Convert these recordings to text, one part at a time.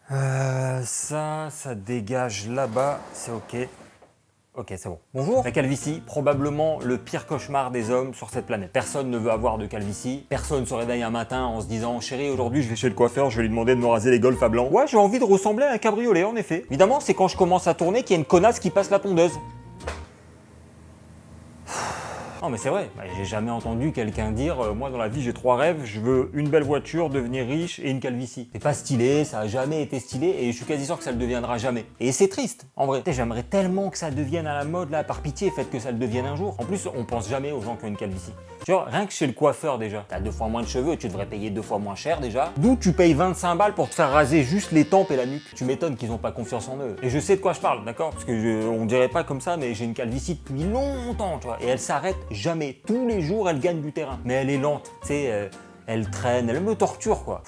Ça dégage là-bas, c'est ok. Ok, c'est bon. Bonjour. La calvitie, probablement le pire cauchemar des hommes sur cette planète. Personne ne veut avoir de calvitie. Personne se réveille un matin en se disant « Chérie, aujourd'hui je vais chez le coiffeur, je vais lui demander de me raser les golfs à blanc. » Ouais, j'ai envie de ressembler à un cabriolet, en effet. Évidemment, c'est quand je commence à tourner qu'il y a une connasse qui passe la tondeuse. Non mais c'est vrai, j'ai jamais entendu quelqu'un dire moi dans la vie j'ai 3 rêves, je veux une belle voiture, devenir riche et une calvitie. C'est pas stylé, ça a jamais été stylé et je suis quasi sûr que ça le deviendra jamais. Et c'est triste, en vrai. J'aimerais tellement que ça devienne à la mode là, par pitié, faites que ça le devienne un jour. En plus, on pense jamais aux gens qui ont une calvitie. Tu vois, rien que chez le coiffeur déjà, t'as 2 fois moins de cheveux, tu devrais payer 2 fois moins cher déjà. D'où tu payes 25 balles pour te faire raser juste les tempes et la nuque. Tu m'étonnes qu'ils ont pas confiance en eux. Et je sais de quoi je parle, d'accord? Parce que on dirait pas comme ça, mais j'ai une calvitie depuis longtemps, tu vois. Et elle s'arrête jamais. Tous les jours, elle gagne du terrain. Mais elle est lente, tu sais, elle traîne, elle me torture quoi.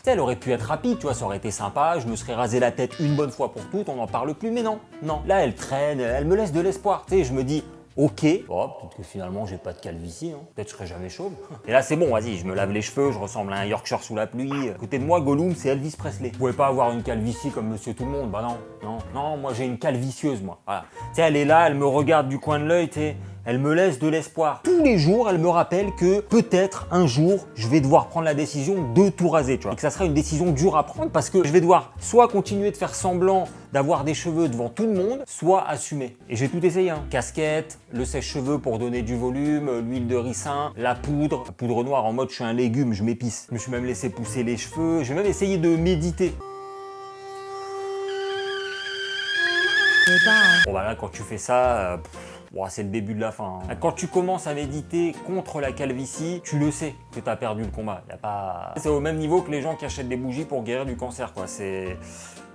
Elle aurait pu être rapide, tu vois, ça aurait été sympa, je me serais rasé la tête une bonne fois pour toutes, on n'en parle plus, mais non, non. Là, elle traîne, elle me laisse de l'espoir, tu sais, je me dis, ok, oh, peut-être que finalement j'ai pas de calvitie, hein. Peut-être que je serai jamais chauve. Et là c'est bon, vas-y, je me lave les cheveux, je ressemble à un Yorkshire sous la pluie. À côté de moi, Gollum, c'est Elvis Presley. Vous pouvez pas avoir une calvitie comme Monsieur Tout le Monde, bah non, non, non, moi j'ai une calvitieuse, moi. Voilà. Tu sais, elle est là, elle me regarde du coin de l'œil, tu sais. Elle me laisse de l'espoir. Tous les jours, elle me rappelle que peut-être un jour, je vais devoir prendre la décision de tout raser, tu vois. Et que ça sera une décision dure à prendre parce que je vais devoir soit continuer de faire semblant d'avoir des cheveux devant tout le monde, soit assumer. Et j'ai tout essayé, hein. Casquette, le sèche-cheveux pour donner du volume, l'huile de ricin, la poudre noire en mode je suis un légume, je m'épice. Je me suis même laissé pousser les cheveux, j'ai même essayé de méditer. Bon bah là, quand tu fais ça, c'est le début de la fin. Hein. Quand tu commences à méditer contre la calvitie, tu le sais que tu as perdu le combat. Y a pas... C'est au même niveau que les gens qui achètent des bougies pour guérir du cancer, quoi. C'est...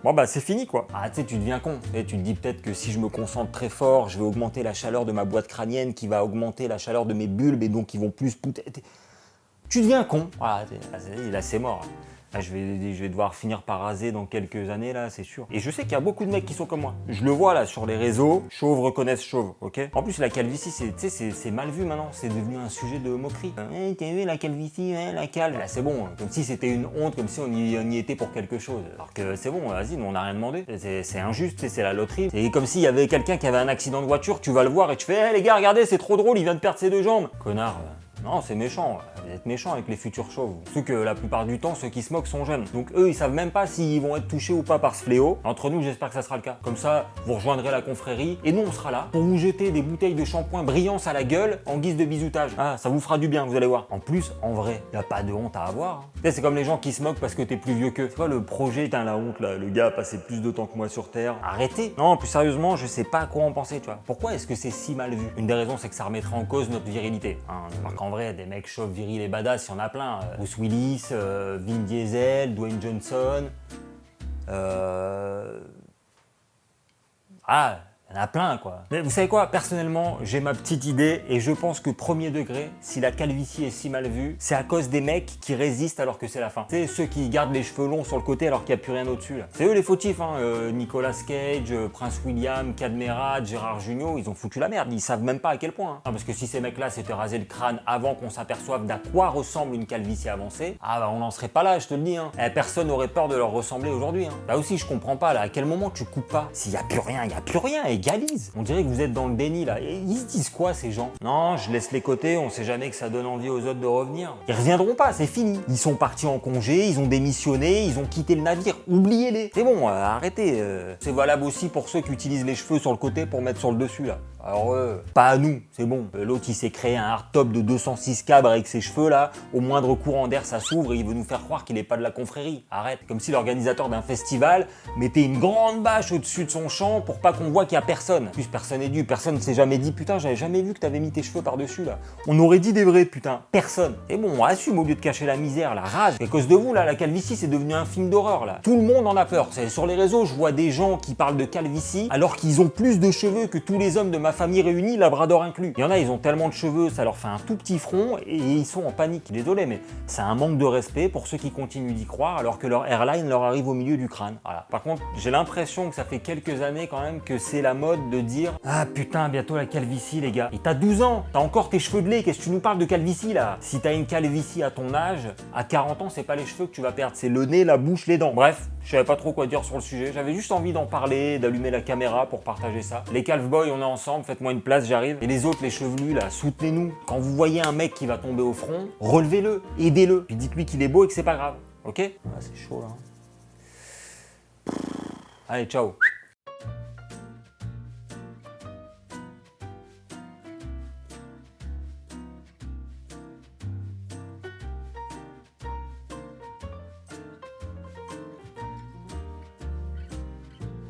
Bon bah c'est fini quoi. Ah tu sais, tu deviens con. Et tu te dis peut-être que si je me concentre très fort, je vais augmenter la chaleur de ma boîte crânienne qui va augmenter la chaleur de mes bulbes et donc ils vont plus... Tu deviens con. Voilà, là c'est mort. Là, je vais devoir finir par raser dans quelques années, là, c'est sûr. Et je sais qu'il y a beaucoup de mecs qui sont comme moi. Je le vois, là, sur les réseaux. Chauves reconnaissent chauve, ok? En plus, la calvitie, c'est mal vu maintenant. C'est devenu un sujet de moquerie. Hey, t'as vu la calvitie, hein, la calve? Là, c'est bon. Comme si c'était une honte, comme si on y était pour quelque chose. Alors que c'est bon, vas-y, nous, on n'a rien demandé. C'est injuste, c'est la loterie. C'est comme s'il y avait quelqu'un qui avait un accident de voiture, tu vas le voir et tu fais, hey, les gars, regardez, c'est trop drôle, il vient de perdre ses 2 jambes. Connard. Non, c'est méchant, vous êtes méchant avec les futurs chauves. Surtout que la plupart du temps, ceux qui se moquent sont jeunes. Donc eux, ils savent même pas s'ils vont être touchés ou pas par ce fléau. Entre nous, j'espère que ça sera le cas. Comme ça, vous rejoindrez la confrérie et nous, on sera là pour vous jeter des bouteilles de shampoing Brillance à la gueule en guise de bisoutage. Ah, ça vous fera du bien, vous allez voir. En plus, en vrai, y a pas de honte à avoir. Hein. Tu sais, c'est comme les gens qui se moquent parce que t'es plus vieux qu'eux. C'est quoi le projet? Putain, la honte là, le gars a passé plus de temps que moi sur Terre. Arrêtez. Non, plus sérieusement, je sais pas à quoi en penser, tu vois. Pourquoi est-ce que c'est si mal vu? Une des raisons, c'est que ça remettrait en cause notre virilité. Hein. Alors qu'en vrai, des mecs chauves viril et badass, il y en a plein. Bruce Willis, Vin Diesel, Dwayne Johnson. Il y en a plein quoi. Mais vous savez quoi, personnellement, j'ai ma petite idée et je pense que premier degré, si la calvitie est si mal vue, c'est à cause des mecs qui résistent alors que c'est la fin. C'est ceux qui gardent les cheveux longs sur le côté alors qu'il n'y a plus rien au-dessus là. C'est eux les fautifs, hein. Nicolas Cage, Prince William, Cadmerade, Gérard Jugnot, ils ont foutu la merde, ils savent même pas à quel point. Hein. Non, parce que si ces mecs-là s'étaient rasé le crâne avant qu'on s'aperçoive d'à quoi ressemble une calvitie avancée, on n'en serait pas là, je te le dis. Hein. Personne n'aurait peur de leur ressembler aujourd'hui. Hein. Là aussi, je comprends pas, là, à quel moment tu coupes pas? S'il n'y a plus rien, il n'y a plus rien. Égalise. On dirait que vous êtes dans le déni là. Et ils se disent quoi ces gens? Non, je laisse les côtés, on sait jamais que ça donne envie aux autres de revenir. Ils reviendront pas, c'est fini. Ils sont partis en congé, ils ont démissionné, ils ont quitté le navire. Oubliez-les. C'est bon, arrêtez. C'est valable aussi pour ceux qui utilisent les cheveux sur le côté pour mettre sur le dessus là. Alors pas à nous, c'est bon. L'autre il s'est créé un hardtop de 206 câbles avec ses cheveux là, au moindre courant d'air ça s'ouvre et il veut nous faire croire qu'il est pas de la confrérie. Arrête. Comme si l'organisateur d'un festival mettait une grande bâche au-dessus de son champ pour pas qu'on voit qu'il y a personne. En plus personne n'est dû, personne ne s'est jamais dit putain j'avais jamais vu que t'avais mis tes cheveux par-dessus là. On aurait dit des vrais putain, personne. Et bon, on assume au lieu de cacher la misère, la rage. À cause de vous là, la calvitie c'est devenu un film d'horreur là. Tout le monde en a peur. Sur les réseaux je vois des gens qui parlent de calvitie alors qu'ils ont plus de cheveux que tous les hommes de ma famille réunie, labrador inclus. Il y en a, ils ont tellement de cheveux, ça leur fait un tout petit front et ils sont en panique. Désolé, mais c'est un manque de respect pour ceux qui continuent d'y croire alors que leur airline leur arrive au milieu du crâne. Voilà. Par contre, j'ai l'impression que ça fait quelques années quand même que c'est la la mode de dire « Ah putain, bientôt la calvitie les gars ». Et t'as 12 ans, t'as encore tes cheveux de lait, qu'est-ce que tu nous parles de calvitie là? Si t'as une calvitie à ton âge, à 40 ans, c'est pas les cheveux que tu vas perdre, c'est le nez, la bouche, les dents. Bref, je savais pas trop quoi dire sur le sujet, j'avais juste envie d'en parler, d'allumer la caméra pour partager ça. Les calve boys, on est ensemble, faites-moi une place, j'arrive. Et les autres, les chevelus là, soutenez-nous. Quand vous voyez un mec qui va tomber au front, relevez-le, aidez-le, puis dites-lui qu'il est beau et que c'est pas grave, ok? Ah, c'est chaud là. Allez, ciao.